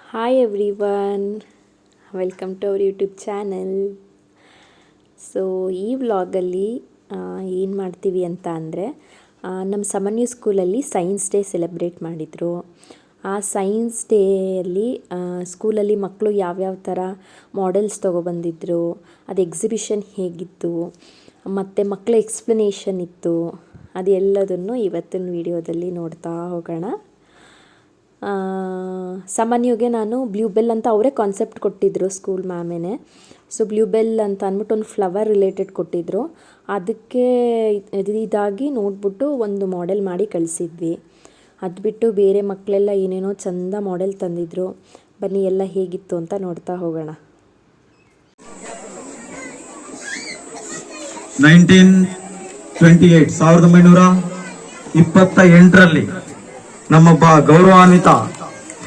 Hi everyone, welcome to our YouTube channel. So ಈ ವ್ಲಾಗಲ್ಲಿ ಏನು ಮಾಡ್ತೀವಿ ಅಂತ ಅಂದರೆ, ನಮ್ಮ ಸಾಮಾನ್ಯ ಸ್ಕೂಲಲ್ಲಿ ಸೈನ್ಸ್ ಡೇ ಸೆಲೆಬ್ರೇಟ್ ಮಾಡಿದರು. ಆ ಸೈನ್ಸ್ ಡೇಯಲ್ಲಿ ಸ್ಕೂಲಲ್ಲಿ ಮಕ್ಕಳು ಯಾವ್ಯಾವ ಥರ ಮಾಡೆಲ್ಸ್ ತೊಗೊಬಂದಿದ್ರು, ಅದು ಎಕ್ಸಿಬಿಷನ್ ಹೇಗಿತ್ತು, ಮತ್ತು ಮಕ್ಕಳ ಎಕ್ಸ್ಪ್ಲನೇಷನ್ ಇತ್ತು, ಅದೆಲ್ಲದನ್ನು ಇವತ್ತಿನ ವಿಡಿಯೋದಲ್ಲಿ ನೋಡ್ತಾ ಹೋಗೋಣ. ಸಾಮಾನ್ಯಗೆ ನಾನು ಬ್ಲೂ ಬೆಲ್ ಅಂತ ಅವರೇ ಕಾನ್ಸೆಪ್ಟ್ ಕೊಟ್ಟಿದ್ದರು, ಸ್ಕೂಲ್ ಮ್ಯಾಮೇನೆ. ಸೊ ಬ್ಲೂ ಬೆಲ್ ಅಂತ ಅಂದ್ಬಿಟ್ಟು ಒಂದು ಫ್ಲವರ್ ರಿಲೇಟೆಡ್ ಕೊಟ್ಟಿದ್ದರು. ಅದಕ್ಕೆ ಇದಾಗಿ ನೋಡ್ಬಿಟ್ಟು ಒಂದು ಮಾಡೆಲ್ ಮಾಡಿ ಕಳಿಸಿದ್ವಿ. ಅದು ಬಿಟ್ಟು ಬೇರೆ ಮಕ್ಕಳೆಲ್ಲ ಏನೇನೋ ಚಂದ ಮಾಡೆಲ್ ತಂದಿದ್ರು. ಬನ್ನಿ ಎಲ್ಲ ಹೇಗಿತ್ತು ಅಂತ ನೋಡ್ತಾ ಹೋಗೋಣ. 1928 ನಮ್ಮೊಬ್ಬ ಗೌರವಾನ್ವಿತ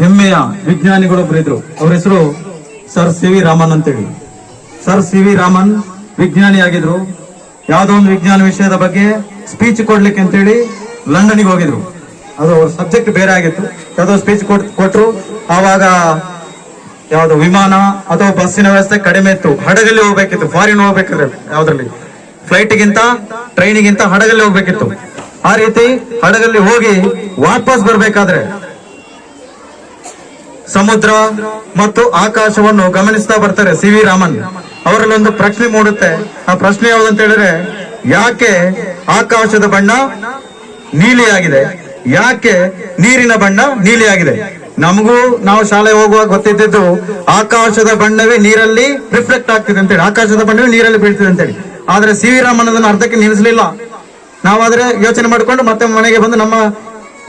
ಹೆಮ್ಮೆಯ ವಿಜ್ಞಾನಿಗಳೊಬ್ಬರು ಇದ್ರು. ಅವ್ರ ಹೆಸರು ಸರ್ ಸಿ ವಿ ರಾಮನ್ ಅಂತೇಳಿ. ಸರ್ ಸಿ ವಿ ರಾಮನ್ ವಿಜ್ಞಾನಿ ಆಗಿದ್ರು. ಯಾವುದೋ ಒಂದು ವಿಜ್ಞಾನ ವಿಷಯದ ಬಗ್ಗೆ ಸ್ಪೀಚ್ ಕೊಡ್ಲಿಕ್ಕೆ ಅಂತೇಳಿ ಲಂಡನ್ಗೆ ಹೋಗಿದ್ರು. ಅದು ಸಬ್ಜೆಕ್ಟ್ ಬೇರೆ ಆಗಿತ್ತು. ಯಾವುದೋ ಸ್ಪೀಚ್ ಕೊಟ್ರು. ಆವಾಗ ಯಾವ್ದು ವಿಮಾನ ಅಥವಾ ಬಸ್ಸಿನ ವ್ಯವಸ್ಥೆ ಕಡಿಮೆ ಇತ್ತು. ಹಡಗಲ್ಲಿ ಹೋಗ್ಬೇಕಿತ್ತು. ಫಾರಿನ್ ಹೋಗ್ಬೇಕಿದ್ರೆ ಯಾವ್ದ್ರಲ್ಲಿ ಫ್ಲೈಟ್ಗಿಂತ ಟ್ರೈನಿಗಿಂತ ಹಡಗಲ್ಲಿ ಹೋಗ್ಬೇಕಿತ್ತು. ಆ ರೀತಿ ಹಡಗಲ್ಲಿ ಹೋಗಿ ವಾಪಸ್ ಬರ್ಬೇಕಾದ್ರೆ ಸಮುದ್ರ ಮತ್ತು ಆಕಾಶವನ್ನು ಗಮನಿಸ್ತಾ ಬರ್ತಾರೆ ಸಿ ವಿ ರಾಮನ್. ಅವರಲ್ಲಿ ಒಂದು ಪ್ರಶ್ನೆ ಮೂಡುತ್ತೆ. ಆ ಪ್ರಶ್ನೆ ಯಾವ್ದಂತ ಹೇಳಿದ್ರೆ, ಯಾಕೆ ಆಕಾಶದ ಬಣ್ಣ ನೀಲಿಯಾಗಿದೆ, ಯಾಕೆ ನೀರಿನ ಬಣ್ಣ ನೀಲಿಯಾಗಿದೆ? ನಮಗೂ ನಾವು ಶಾಲೆ ಹೋಗುವಾಗ ಗೊತ್ತಿದ್ದು ಆಕಾಶದ ಬಣ್ಣವೇ ನೀರಲ್ಲಿ ರಿಫ್ಲೆಕ್ಟ್ ಆಗ್ತಿದೆ ಅಂತೇಳಿ, ಆಕಾಶದ ಬಣ್ಣವೇ ನೀರಲ್ಲಿ ಬೀಳ್ತಿದೆ ಅಂತೇಳಿ. ಆದ್ರೆ ಸಿ ವಿ ರಾಮನ್ ಅದನ್ನು ಅರ್ಧಕ್ಕೆ ನಿಲ್ಲಿಸಲಿಲ್ಲ. ನಾವಾದ್ರೆ ಯೋಚನೆ ಮಾಡಿಕೊಂಡು ಮತ್ತೆ ಮನೆಗೆ ಬಂದು ನಮ್ಮ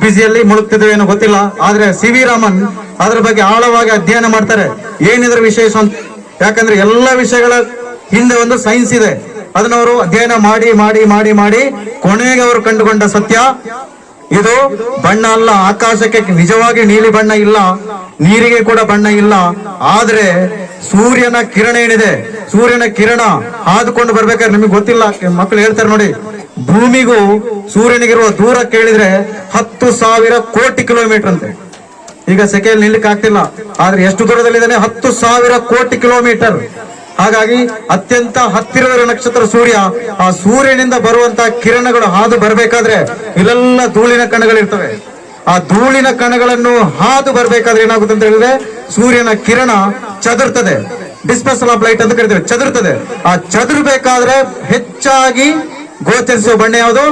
ಬಿಸಿಯಲ್ಲಿ ಮುಳುಗ್ತಿದ್ದೇವೆ ಏನೋ ಗೊತ್ತಿಲ್ಲ. ಆದ್ರೆ ಸಿ ವಿ ರಾಮನ್ ಅದ್ರ ಬಗ್ಗೆ ಆಳವಾಗಿ ಅಧ್ಯಯನ ಮಾಡ್ತಾರೆ. ಏನಿದ್ರ ವಿಶೇಷ ಅಂತ. ಯಾಕಂದ್ರೆ ಎಲ್ಲ ವಿಷಯಗಳ ಹಿಂದೆ ಒಂದು ಸೈನ್ಸ್ ಇದೆ. ಅದನ್ನ ಅವರು ಅಧ್ಯಯನ ಮಾಡಿ ಮಾಡಿ ಮಾಡಿ ಮಾಡಿ ಕೊನೆಗೆ ಅವರು ಕಂಡುಕೊಂಡ ಸತ್ಯ ಇದು ಬಣ್ಣ ಅಲ್ಲ. ಆಕಾಶಕ್ಕೆ ನಿಜವಾಗಿ ನೀಲಿ ಬಣ್ಣ ಇಲ್ಲ, ನೀರಿಗೆ ಕೂಡ ಬಣ್ಣ ಇಲ್ಲ. ಆದ್ರೆ ಸೂರ್ಯನ ಕಿರಣ ಏನಿದೆ, ಸೂರ್ಯನ ಕಿರಣ ಹಾದುಕೊಂಡು ಬರ್ಬೇಕಾದ್ರೆ ನಿಮಗೆ ಗೊತ್ತಿಲ್ಲ. ಮಕ್ಕಳು ಹೇಳ್ತಾರೆ ನೋಡಿ, ಭೂಮಿಗೂ ಸೂರ್ಯನಿಗಿರುವ ದೂರ ಕೇಳಿದ್ರೆ 10,000 ಕೋಟಿ ಕಿಲೋಮೀಟರ್ ಅಂತೆ. ಈಗ ಸೆಕೆಯಲ್ಲಿ ನಿಲ್ಲಕ್ಕೆ ಆಗ್ತಿಲ್ಲ, ಆದ್ರೆ ಎಷ್ಟು ದೂರದಲ್ಲಿದ್ದಾನೆ? 10,000 ಕೋಟಿ ಕಿಲೋಮೀಟರ್. ಹಾಗಾಗಿ ಅತ್ಯಂತ ಹತ್ತಿರದ ನಕ್ಷತ್ರ ಸೂರ್ಯ. ಆ ಸೂರ್ಯನಿಂದ ಬರುವಂತಹ ಕಿರಣಗಳು ಹಾದು ಬರ್ಬೇಕಾದ್ರೆ ಇಲ್ಲೆಲ್ಲ ಧೂಳಿನ ಕಣಗಳಿರ್ತವೆ. ಆ ಧೂಳಿನ ಕಣಗಳನ್ನು ಹಾದು ಬರ್ಬೇಕಾದ್ರೆ ಏನಾಗುತ್ತೆ ಅಂತ ಹೇಳಿದ್ರೆ, ಸೂರ್ಯನ ಕಿರಣ ಚದುರ್ತದೆ. ಡಿಸ್ಪರ್ಸಲ್ ಆಫ್ ಲೈಟ್ ಅಂತ ಕರಿತೇವೆ, ಚದುರ್ತದೆ. ಆ ಚದುರ್ಬೇಕಾದ್ರೆ ಹೆಚ್ಚಾಗಿ ಗೋಚರಿಸುವ ಬಣ್ಣ ಯಾವುದು?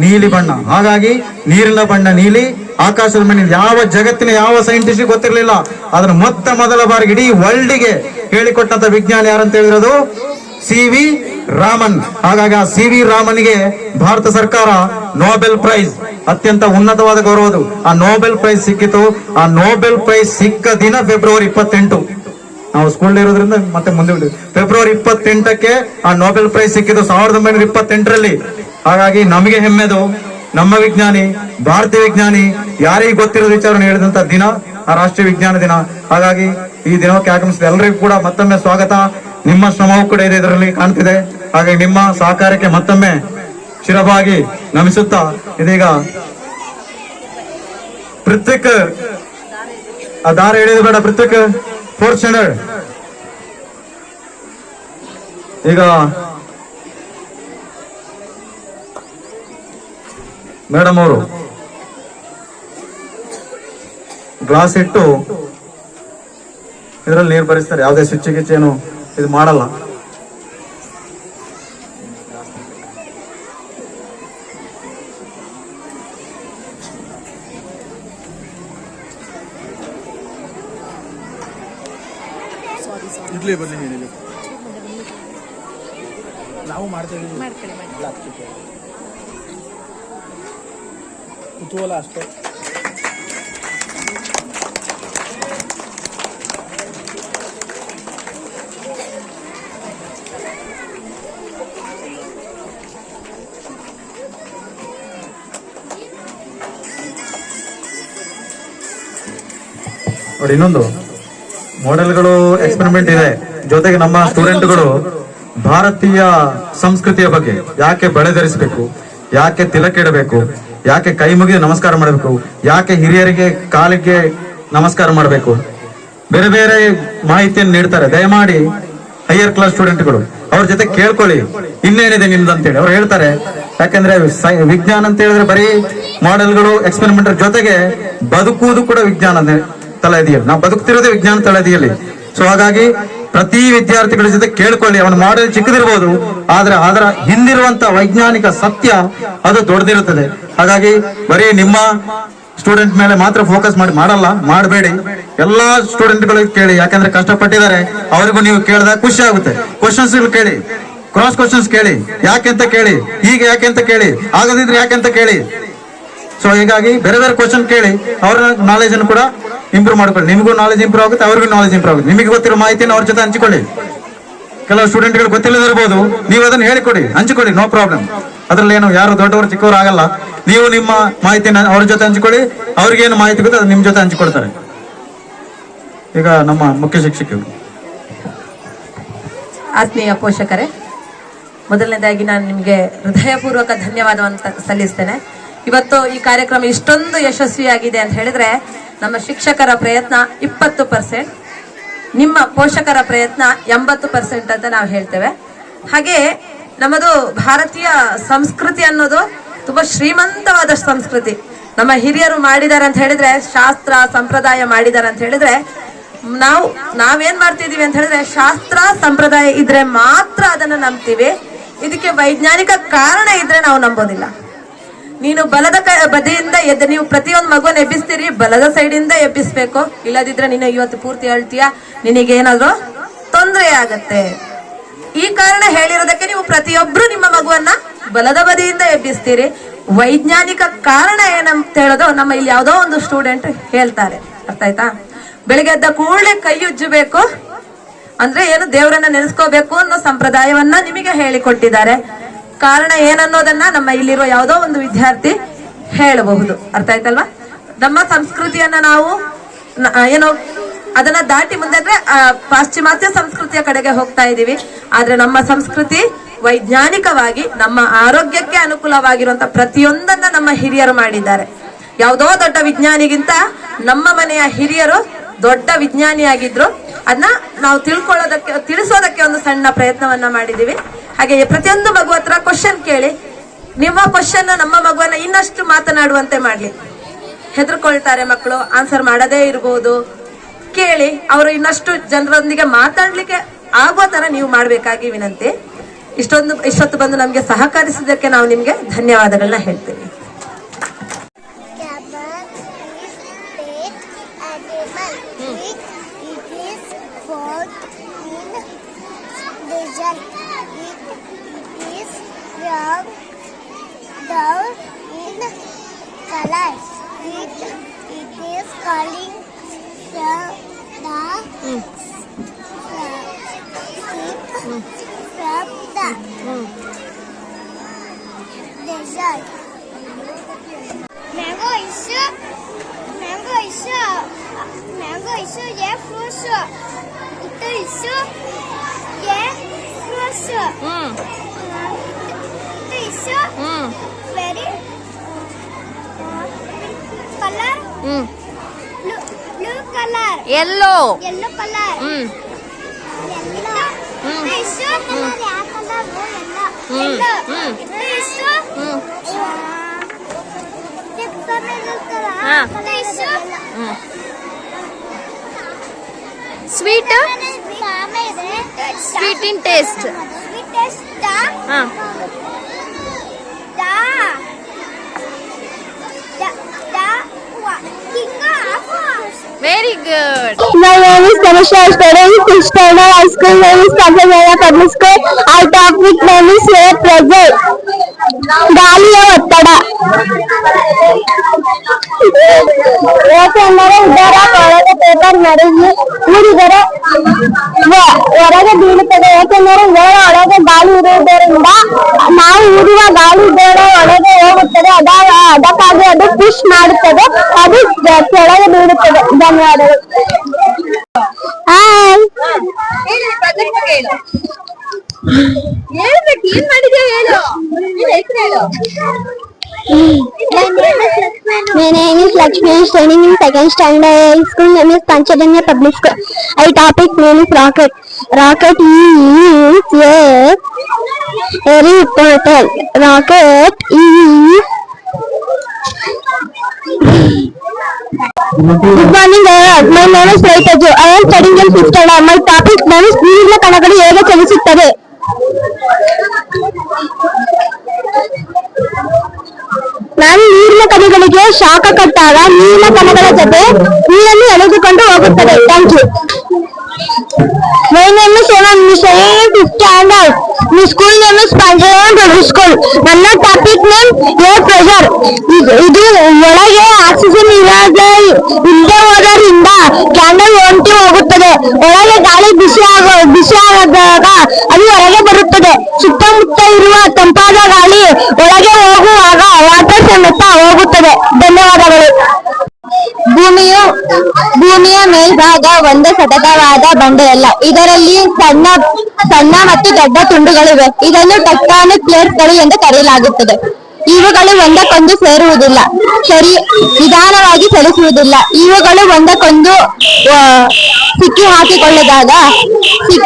ನೀಲಿ ಬಣ್ಣ. ಹಾಗಾಗಿ ನೀರಿನ ಬಣ್ಣ ನೀಲಿ, ಆಕಾಶದ ಬಣ್ಣ. ಯಾವ ಜಗತ್ತಿನ ಯಾವ ಸೈಂಟಿಸ್ಟ್ ಗೊತ್ತಿರಲಿಲ್ಲ. ಅದನ್ನು ಮೊದಲ ಬಾರಿಗೆ ಇಡೀ ವರ್ಲ್ಡ್ಗೆ ಹೇಳಿಕೊಟ್ಟಂತ ವಿಜ್ಞಾನಿ ಯಾರಂತ ಹೇಳಿರೋದು ಸಿ ವಿ ರಾಮನ್. ಹಾಗಾಗಿ ಆ ಸಿ ವಿ ರಾಮನ್ಗೆ ಭಾರತ ಸರ್ಕಾರ ನೊಬೆಲ್ ಪ್ರೈಸ್, ಅತ್ಯಂತ ಉನ್ನತವಾದ ಗೌರವದು, ಆ ನೊಬೆಲ್ ಪ್ರೈಸ್ ಸಿಕ್ಕಿತು. ಆ ನೊಬೆಲ್ ಪ್ರೈಸ್ ಸಿಕ್ಕ ದಿನ ಫೆಬ್ರವರಿ 28. ನಾವು ಸ್ಕೂಲ್ ಇರೋದ್ರಿಂದ ಮತ್ತೆ ಮುಂದೆ ಫೆಬ್ರವರಿ 28ಕ್ಕೆ ಆ ನೊಬೆಲ್ ಪ್ರೈಸ್ ಸಿಕ್ಕಿದ್ದು 1928ರಲ್ಲಿ. ಹಾಗಾಗಿ ನಮಗೆ ಹೆಮ್ಮೆದು. ನಮ್ಮ ವಿಜ್ಞಾನಿ, ಭಾರತೀಯ ವಿಜ್ಞಾನಿ, ಯಾರಿಗೆ ಗೊತ್ತಿರೋ ವಿಚಾರವನ್ನು ಹೇಳಿದಂತ ದಿನ ಆ ರಾಷ್ಟ್ರೀಯ ವಿಜ್ಞಾನ ದಿನ. ಹಾಗಾಗಿ ಈ ದಿನಕ್ಕೆ ಆಗಮಿಸಿದ ಎಲ್ಲರಿಗೂ ಕೂಡ ಮತ್ತೊಮ್ಮೆ ಸ್ವಾಗತ. ನಿಮ್ಮ ಶ್ರಮವೂ ಕೂಡ ಇದೆ ಇದರಲ್ಲಿ ಕಾಣ್ತಿದೆ. ಹಾಗಾಗಿ ನಿಮ್ಮ ಸಹಕಾರಕ್ಕೆ ಮತ್ತೊಮ್ಮೆ ಶಿರವಾಗಿ ನಮಿಸುತ್ತಾ, ಇದೀಗ ಪೃಥ್ವಿಕ್ ಆ ದಾರ ಹಿಡಿದು ಬೇಡ, ಪೃಥ್ವಿಕ್ 4th ಸ್ಟ್ಯಾಂಡರ್ಡ್. ಈಗ ಮೇಡಮ್ ಅವರು ಗ್ಲಾಸ್ ಇಟ್ಟು ಇದರಲ್ಲಿ ನೀರು ಬರಿಸ್ತಾರೆ. ಯಾವುದೇ ಸ್ವಿಚ್ ಗಿಚ್ ಏನು ಇದು ಮಾಡಲ್ಲ. ಇಡ್ಲಿ ಬನ್ನಿ, ನಾವು ಮಾಡ್ತೇವೆ. ಕುತೂಹಲ ಅಷ್ಟೇ. ನೋಡಿ, ಇನ್ನೊಂದು ಮಾಡೆಲ್ಗಳು ಎಕ್ಸ್ಪೆರಿಮೆಂಟ್ ಇದೆ. ಜೊತೆಗೆ ನಮ್ಮ ಸ್ಟೂಡೆಂಟ್ಗಳು ಭಾರತೀಯ ಸಂಸ್ಕೃತಿಯ ಬಗ್ಗೆ ಯಾಕೆ ಬಳೆ ಧರಿಸಬೇಕು, ಯಾಕೆ ತಿಲಕ ಇಡಬೇಕು, ಯಾಕೆ ಕೈ ಮುಗಿದು ನಮಸ್ಕಾರ ಮಾಡಬೇಕು, ಯಾಕೆ ಹಿರಿಯರಿಗೆ ಕಾಲಿಗೆ ನಮಸ್ಕಾರ ಮಾಡಬೇಕು. ಬೇರೆ ಬೇರೆ ಮಾಹಿತಿಯನ್ನು ನೀಡ್ತಾರೆ. ದಯಮಾಡಿ ಹೈಯರ್ ಕ್ಲಾಸ್ ಸ್ಟೂಡೆಂಟ್ಗಳು ಅವ್ರ ಜೊತೆ ಕೇಳ್ಕೊಳ್ಳಿ, ಇನ್ನೇನಿದೆ ನಿಮ್ದು ಅಂತೇಳಿ ಅವ್ರು ಹೇಳ್ತಾರೆ. ಯಾಕಂದ್ರೆ ವಿಜ್ಞಾನ ಅಂತ ಹೇಳಿದ್ರೆ ಬರೀ ಮಾಡೆಲ್ಗಳು ಎಕ್ಸ್ಪೆರಿಮೆಂಟ್ ಜೊತೆಗೆ ಬದುಕುವುದು ಕೂಡ ವಿಜ್ಞಾನ ತಲೆದಿಯಲ್ಲಿ. ನಾವು ಬದುಕ್ತಿರೋದೇ ವಿಜ್ಞಾನ ತಲೆದಿಯಲ್ಲಿ. ಸೊ ಹಾಗಾಗಿ ಪ್ರತಿ ವಿದ್ಯಾರ್ಥಿಗಳ ಜೊತೆ ಕೇಳ್ಕೊಳ್ಳಿ. ಅವನ ಮಾಡೆಲ್ ಚಿಕ್ಕದಿರ್ಬೋದು, ಆದ್ರೆ ಅದರ ಹಿಂದಿರುವಂತ ವೈಜ್ಞಾನಿಕ ಸತ್ಯ ಅದು ದೊಡ್ಡದಿರುತ್ತದೆ. ಹಾಗಾಗಿ ಬರೀ ನಿಮ್ಮ ಸ್ಟೂಡೆಂಟ್ ಮೇಲೆ ಮಾತ್ರ ಫೋಕಸ್ ಮಾಡಬೇಡಿ. ಎಲ್ಲಾ ಸ್ಟೂಡೆಂಟ್ಗಳಿಗೆ ಕೇಳಿ, ಯಾಕಂದ್ರೆ ಕಷ್ಟಪಟ್ಟಿದ್ದಾರೆ. ಅವರಿಗೂ ನೀವು ಕೇಳಿದಾಗ ಖುಷಿ ಆಗುತ್ತೆ. ಕ್ವಶನ್ಸ್ ಕೇಳಿ, ಕ್ರಾಸ್ ಕ್ವಶನ್ಸ್ ಕೇಳಿ, ಯಾಕೆಂತ ಕೇಳಿ, ಹೀಗೆ ಯಾಕೆಂತ ಕೇಳಿ, ಆಗದಿದ್ರೆ ಯಾಕೆಂತ ಕೇಳಿ. ಸೊ ಹೀಗಾಗಿ ಬೇರೆ ಬೇರೆ ಕ್ವಶನ್ ಕೇಳಿ ಅವರ ನಾಲೆಜ್ ಅನ್ನು ಕೂಡ ಇಂಪ್ರೂವ್ ಮಾಡ್ಕೊಳ್ಳಿ. ನಿಮಗೂ ನಾಲೆಜ್ ಇಂಪ್ರೂವ್ ಆಗುತ್ತೆ, ಅವ್ರಿಗೂ ನಾಲೆಜ್ ಇಂಪ್ರೂವ್ ಆಗುತ್ತೆ. ನಿಮಗೆ ಗೊತ್ತಿರೋ ಮಾಹಿತಿನ ಅವ್ರ ಜೊತೆ ಹಂಚಿಕೊಳ್ಳಿ. ಕೆಲವು ಸ್ಟೂಡೆಂಟ್ಗಳು ಗೊತ್ತಿಲ್ಲದಿರ್ಬೋದು, ನೀವು ಅದನ್ನ ಹೇಳಿಕೊಡಿ, ಹಂಚಿಕೊಳ್ಳಿ, ನೋ ಪ್ರಾಬ್ಲಮ್. ಅದ್ರಲ್ಲಿ ಏನು ಯಾರು ದೊಡ್ಡವರು ಚಿಕ್ಕವರು ಆಗಲ್ಲ. ನೀವು ನಿಮ್ಮ ಮಾಹಿತಿನ ಅವ್ರ ಜೊತೆ ಹಂಚಿಕೊಳ್ಳಿ, ಅವ್ರಿಗೇನು ಮಾಹಿತಿ ಗೊತ್ತು ಅದು ನಿಮ್ ಜೊತೆ ಹಂಚಿಕೊಡ್ತಾರೆ. ಈಗ ನಮ್ಮ ಮುಖ್ಯ ಶಿಕ್ಷಕರು. ಆತ್ಮೀಯ ಪೋಷಕರೇ, ಮೊದಲನೇದಾಗಿ ನಾನು ನಿಮಗೆ ಹೃದಯಪೂರ್ವಕ ಧನ್ಯವಾದವನ್ನು ಸಲ್ಲಿಸ್ತೇನೆ. ಇವತ್ತು ಈ ಕಾರ್ಯಕ್ರಮ ಇಷ್ಟೊಂದು ಯಶಸ್ವಿಯಾಗಿದೆ ಅಂತ ಹೇಳಿದ್ರೆ ನಮ್ಮ ಶಿಕ್ಷಕರ ಪ್ರಯತ್ನ 20%, ನಿಮ್ಮ ಪೋಷಕರ ಪ್ರಯತ್ನ 80% ಅಂತ ನಾವು ಹೇಳ್ತೇವೆ. ಹಾಗೆ ನಮ್ಮದು ಭಾರತೀಯ ಸಂಸ್ಕೃತಿ ಅನ್ನೋದು ತುಂಬಾ ಶ್ರೀಮಂತವಾದ ಸಂಸ್ಕೃತಿ. ನಮ್ಮ ಹಿರಿಯರು ಮಾಡಿದ್ದಾರೆ ಅಂತ ಹೇಳಿದ್ರೆ, ಶಾಸ್ತ್ರ ಸಂಪ್ರದಾಯ ಮಾಡಿದ್ದಾರೆ ಅಂತ ಹೇಳಿದ್ರೆ, ನಾವೇನ್ ಮಾಡ್ತಿದೀವಿ ಅಂತ ಹೇಳಿದ್ರೆ ಶಾಸ್ತ್ರ ಸಂಪ್ರದಾಯ ಇದ್ರೆ ಮಾತ್ರ ಅದನ್ನ ನಂಬ್ತೀವಿ. ಇದಕ್ಕೆ ವೈಜ್ಞಾನಿಕ ಕಾರಣ ಇದ್ರೆ ನಾವು ನಂಬೋದಿಲ್ಲ. ನೀನು ಬಲದ ಬದಿಯಿಂದ ನೀವು ಪ್ರತಿಯೊಂದು ಮಗುವನ್ನು ಎಬ್ಬಿಸ್ತೀರಿ, ಬಲದ ಸೈಡ್ ಇಂದ ಎಬ್ಬಿಸ್ಬೇಕು. ಇಲ್ಲದಿದ್ರೆ ನೀನು ಇವತ್ತು ಪೂರ್ತಿ ಹೇಳ್ತೀಯ, ನಿನಗೇನಾದ್ರೂ ತೊಂದರೆ ಆಗತ್ತೆ. ಈ ಕಾರಣ ಹೇಳಿರೋದಕ್ಕೆ ನೀವು ಪ್ರತಿಯೊಬ್ರು ನಿಮ್ಮ ಮಗುವನ್ನ ಬಲದ ಬದಿಯಿಂದ ಎಬ್ಬಿಸ್ತೀರಿ. ವೈಜ್ಞಾನಿಕ ಕಾರಣ ಏನಂತ ಹೇಳೋದು ನಮ್ಮ ಇಲ್ಲಿ ಯಾವುದೋ ಒಂದು ಸ್ಟೂಡೆಂಟ್ ಹೇಳ್ತಾರೆ. ಅರ್ಥ ಆಯ್ತಾ? ಬೆಳಿಗ್ಗೆ ಎದ್ದ ಕೂಡಲೇ ಕೈ ಉಜ್ಜಬೇಕು ಅಂದ್ರೆ ಏನು, ದೇವರನ್ನ ನೆನೆಸ್ಕೋಬೇಕು ಅನ್ನೋ ಸಂಪ್ರದಾಯವನ್ನ ನಿಮಗೆ ಹೇಳಿಕೊಟ್ಟಿದ್ದಾರೆ. ಕಾರಣ ಏನನ್ನೋದನ್ನ ನಮ್ಮ ಇಲ್ಲಿರೋ ಯಾವುದೋ ಒಂದು ವಿದ್ಯಾರ್ಥಿ ಹೇಳಬಹುದು. ಅರ್ಥ ಆಯ್ತಲ್ವಾ? ನಮ್ಮ ಸಂಸ್ಕೃತಿಯನ್ನ ನಾವು ಏನೋ ಅದನ್ನ ದಾಟಿ ಮುಂದೆ ಪಾಶ್ಚಿಮಾತ್ಯ ಸಂಸ್ಕೃತಿಯ ಕಡೆಗೆ ಹೋಗ್ತಾ ಇದೀವಿ. ಆದ್ರೆ ನಮ್ಮ ಸಂಸ್ಕೃತಿ ವೈಜ್ಞಾನಿಕವಾಗಿ ನಮ್ಮ ಆರೋಗ್ಯಕ್ಕೆ ಅನುಕೂಲವಾಗಿರುವಂತ ಪ್ರತಿಯೊಂದನ್ನ ನಮ್ಮ ಹಿರಿಯರು ಮಾಡಿದ್ದಾರೆ. ಯಾವುದೋ ದೊಡ್ಡ ವಿಜ್ಞಾನಿಗಿಂತ ನಮ್ಮ ಮನೆಯ ಹಿರಿಯರು ದೊಡ್ಡ ವಿಜ್ಞಾನಿಯಾಗಿದ್ರು. ಅದನ್ನ ನಾವು ತಿಳಿಸೋದಕ್ಕೆ ಒಂದು ಸಣ್ಣ ಪ್ರಯತ್ನವನ್ನ ಮಾಡಿದೀವಿ. ಹಾಗೆ ಪ್ರತಿಯೊಂದು ಮಗು ಹತ್ರ ಕ್ವಶನ್ ಕೇಳಿ, ನಿಮ್ಮ ಕ್ವಶನ್ ನಮ್ಮ ಮಗುವನ್ನ ಇನ್ನಷ್ಟು ಮಾತನಾಡುವಂತೆ ಮಾಡ್ಲಿ. ಹೆದರ್ಕೊಳ್ತಾರೆ ಮಕ್ಕಳು, ಆನ್ಸರ್ ಮಾಡದೇ ಇರ್ಬೋದು. ಕೇಳಿ, ಅವರು ಇನ್ನಷ್ಟು ಜನರೊಂದಿಗೆ ಮಾತಾಡ್ಲಿಕ್ಕೆ ಆಗೋ ತರ ನೀವು ಮಾಡ್ಬೇಕಾಗಿ ವಿನಂತಿ. ಇಷ್ಟೊತ್ತು ಬಂದು ನಮ್ಗೆ ಸಹಕರಿಸಿದ್ದಕ್ಕೆ ನಾವು ನಿಮ್ಗೆ ಧನ್ಯವಾದಗಳನ್ನ ಹೇಳ್ತೀವಿ. Yellow color. Sweet in taste. Very good. My name is Tanisha. I study in 6th standard. High school name is Kansasaya Public School. Our topic name is air pressure. ಗಾಳಿಯ ಒತ್ತಡ. ಏಕೆಂದರೆ ಇದರ ಒಳಗೆ ಪೇಪರ್ ನಡುವೆ ಊರಿದರೆ ಹೊರಗೆ ಬೀಳುತ್ತದೆ. ಏಕೆಂದರೆ ಇದರ ಒಳಗೆ ಗಾಳಿ ಇರುವುದರಿಂದ ನಾವು ಊರುವ ಗಾಳಿ ಇದರ ಒಳಗೆ ಹೋಗುತ್ತದೆ. ಅದಕ್ಕಾಗಿ ಅದು ಪುಷ್ ಮಾಡುತ್ತದೆ, ಅದು ಕೆಳಗೆ ಬೀಳುತ್ತದೆ. ಧನ್ಯವಾದಗಳು. ಹಾಯ್. ಏನ್ ಮಾಡಿದ್ಯಾ ಹೇಳು. My name is Lakshmi, studying in second standard. School name is Panchadanya Public School. Our topic name is rocket. Rocket is very important. Rocket is. Good morning, my name is Raitaju. I am studying in 5th standard. My topic name is ನೀರಿನ ಕಣಗಳು ಹೇಗೆ ಚಲಿಸುತ್ತವೆ. ನಾನು ನೀರಿನ ಕಣಗಳಿಗೆ ಶಾಖ ಕೊಟ್ಟಾಗ ನೀರಿನ ಕಣಗಳ ಜೊತೆ ನೀರನ್ನು ಎಳೆದುಕೊಂಡು ಹೋಗುತ್ತದೆ. Thank you. My name is Sevan. Studying in 5th standard. My school name is Panchadanya Public School. ನನ್ನ ಟಾಪಿಕ್ ನೇಮ್ ಏರ್ ಪ್ರೆಷರ್. ಇದು ಒಳಗೆ ಆಕ್ಸಿಜನ್ ಇಲ್ಲದೆ ಹೋದರಿಂದ ಕ್ಯಾಂಡಲ್ ಹೊಂಟಿ ಹೋಗುತ್ತದೆ. ಒಳಗೆ ಗಾಳಿ ಬಿಸಿ ಆದಾಗ ಅದು ಹೊರಗೆ ಬರುತ್ತದೆ. ಸುತ್ತಮುತ್ತ ಇರುವ ತಂಪಾದ ಗಾಳಿ ಒಳಗೆ ಹೋಗುವಾಗ ವಾಟರ್ ಸಮೇತ ಹೋಗುತ್ತದೆ. ಧನ್ಯವಾದಗಳು. ಭೂಮಿಯ ಮೇಲ್ಭಾಗ ಒಂದು ಸತತವಾದ ಬಂಡೆಯಲ್ಲ. ಇದರಲ್ಲಿ ಸಣ್ಣ ಮತ್ತು ದೊಡ್ಡ ತುಂಡುಗಳಿವೆ. ಇದನ್ನು ಟೆಕ್ಟಾನಿಕ್ ಪ್ಲೇಟ್ಗಳು ಎಂದು ಕರೆಯಲಾಗುತ್ತದೆ. ಇವುಗಳು ಒಂದಕ್ಕೊಂದು ಸೇರುವುದಿಲ್ಲ, ನಿಧಾನವಾಗಿ ಚಲಿಸುವುದಿಲ್ಲ. ಇವುಗಳು ಒಂದಕ್ಕೊಂದು ಸಿಕ್ಕಿ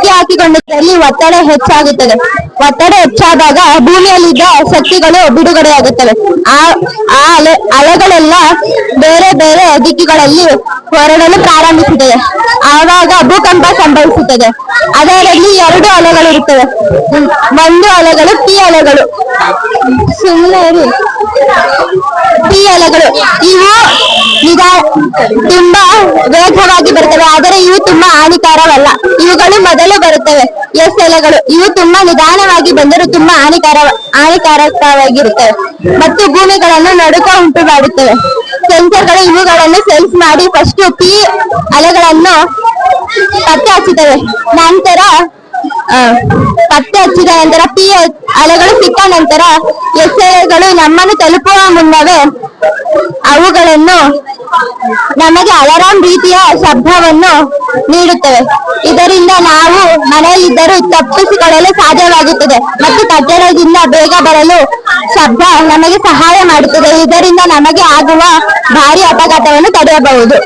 ಹಾಕಿಕೊಂಡಲ್ಲಿ ಒತ್ತಡ ಹೆಚ್ಚಾಗುತ್ತದೆ. ಒತ್ತಡ ಹೆಚ್ಚಾದಾಗ ಭೂಮಿಯಲ್ಲಿದ್ದ ಶಕ್ತಿಗಳು ಬಿಡುಗಡೆಯಾಗುತ್ತವೆ. ಆ ಅಲೆಗಳೆಲ್ಲ ಬೇರೆ ಬೇರೆ ದಿಕ್ಕುಗಳಲ್ಲಿ ಹೊರಡಲು ಪ್ರಾರಂಭಿಸುತ್ತದೆ. ಆವಾಗ ಭೂಕಂಪ ಸಂಭವಿಸುತ್ತದೆ. ಅದರಲ್ಲಿ 2 ಅಲೆಗಳಿರುತ್ತವೆ. ಒಂದು ಅಲೆಗಳು ಪಿ ಅಲೆಗಳು. ಪಿ ಅಲೆಗಳು ಇವು ತುಂಬಾ ವೇಗವಾಗಿ ಬರುತ್ತವೆ, ಆದರೆ ಇವು ತುಂಬಾ ಹಾನಿಕಾರವಲ್ಲ. ಇವುಗಳು ಮೊದಲು ಬರುತ್ತವೆ. ಎಸ್ ಅಲೆಗಳು ಇವು ತುಂಬಾ ನಿಧಾನವಾಗಿ ಬಂದರೂ ತುಂಬಾ ಹಾನಿಕಾರಕವಾಗಿರುತ್ತವೆ ಮತ್ತು ಭೂಮಿಗಳನ್ನು ನಡುಕ ಉಂಟು ಮಾಡುತ್ತವೆ. ಸೆನ್ಸರ್ಗಳು ಇವುಗಳನ್ನು ಸೆನ್ಸ್ ಮಾಡಿ ಫಸ್ಟ್ ಪಿ ಅಲೆಗಳನ್ನು ಪತ್ತೆ ಹಚ್ಚುತ್ತವೆ. ಪತ್ತೆ ಹಚ್ಚಿದ ನಂತರ ಪಿ ಅಲೆಗಳು ಸಿಕ್ಕ ನಂತರ ಎಸ್ ಅಲೆಗಳು ನಮ್ಮನ್ನು ತಲುಪುವ ಮುನ್ನವೇ ಅವುಗಳನ್ನು ನಮಗೆ ಅಲಾರಾಂ ರೀತಿಯ ಶಬ್ದವನ್ನು ನೀಡುತ್ತವೆ. ಇದರಿಂದ ನಾವು ಮನೆಯಲ್ಲಿದ್ದರೂ ತಪ್ಪಿಸಿಕೊಳ್ಳಲು ಸಾಧ್ಯವಾಗುತ್ತದೆ ಮತ್ತು ಕಟ್ಟಡದಿಂದ ಬೇಗ ಬರಲು ಶಬ್ದ ನಮಗೆ ಸಹಾಯ ಮಾಡುತ್ತದೆ. ಇದರಿಂದ ನಮಗೆ ಆಗುವ ಭಾರಿ ಅಪಘಾತವನ್ನು ತಡೆಯಬಹುದು.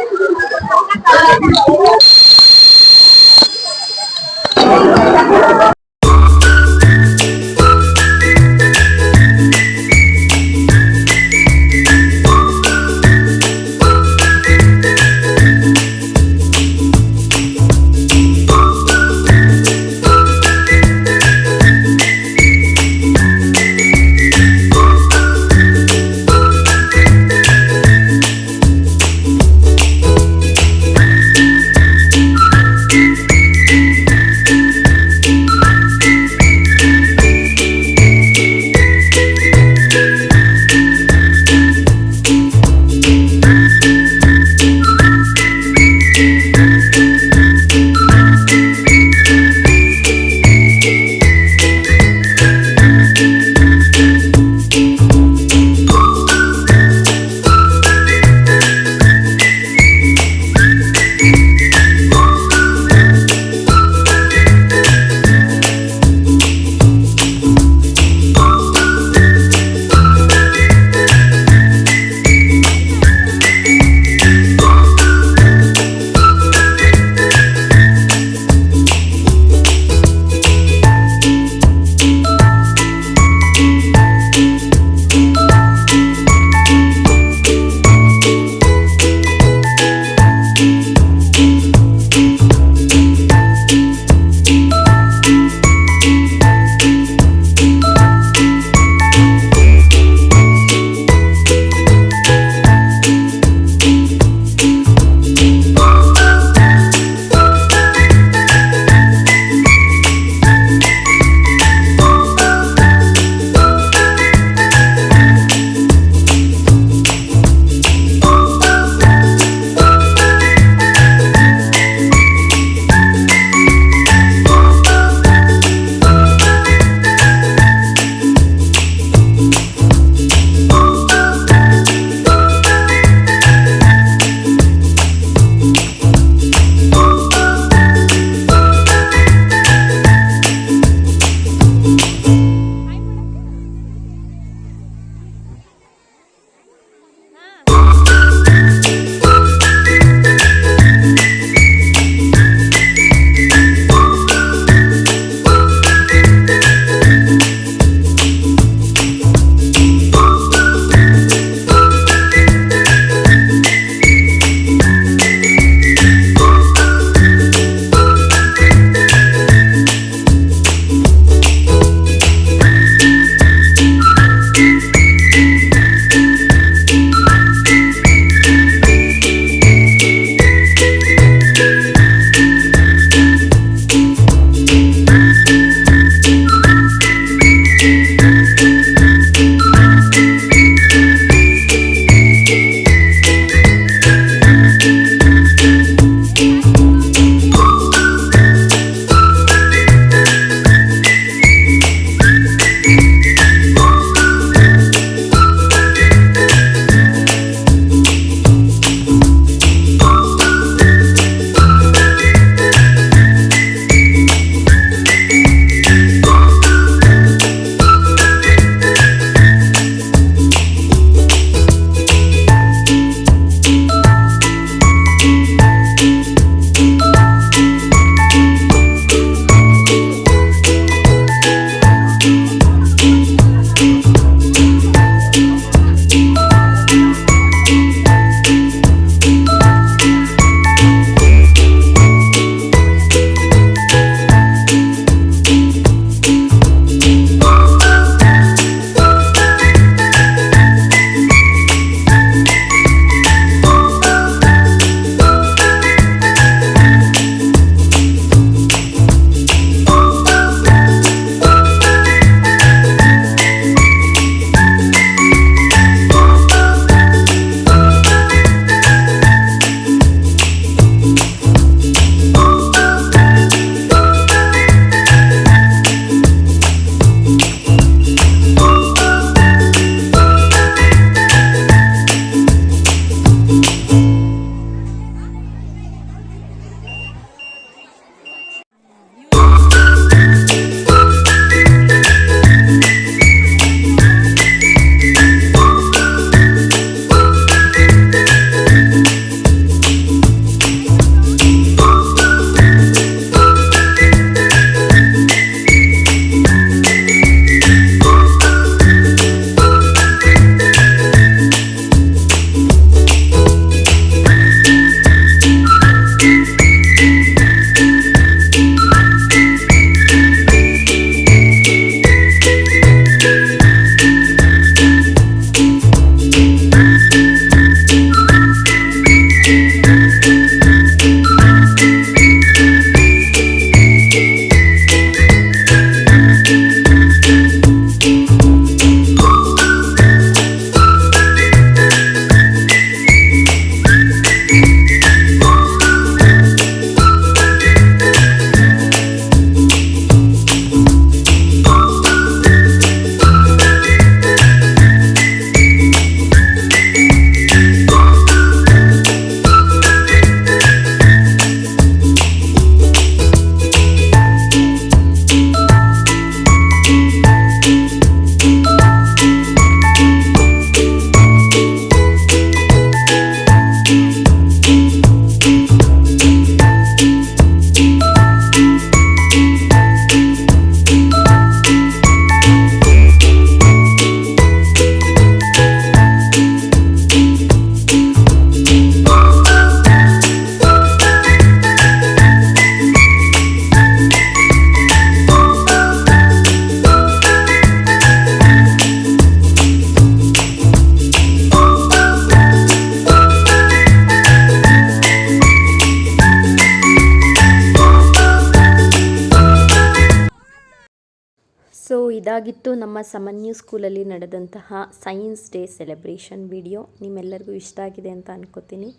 ಇದಾಗಿತ್ತು ನಮ್ಮ ಸಮನ್ಯು ಸ್ಕೂಲಲ್ಲಿ ನಡೆದಂತಹ ಸೈನ್ಸ್ ಡೇ ಸೆಲೆಬ್ರೇಷನ್ ವಿಡಿಯೋ. ನಿಮ್ಮೆಲ್ಲರಿಗೂ ಇಷ್ಟ ಆಗಿದೆ ಅಂತ ಅನ್ಕೋತೀನಿ.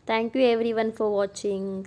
Thank you everyone for watching.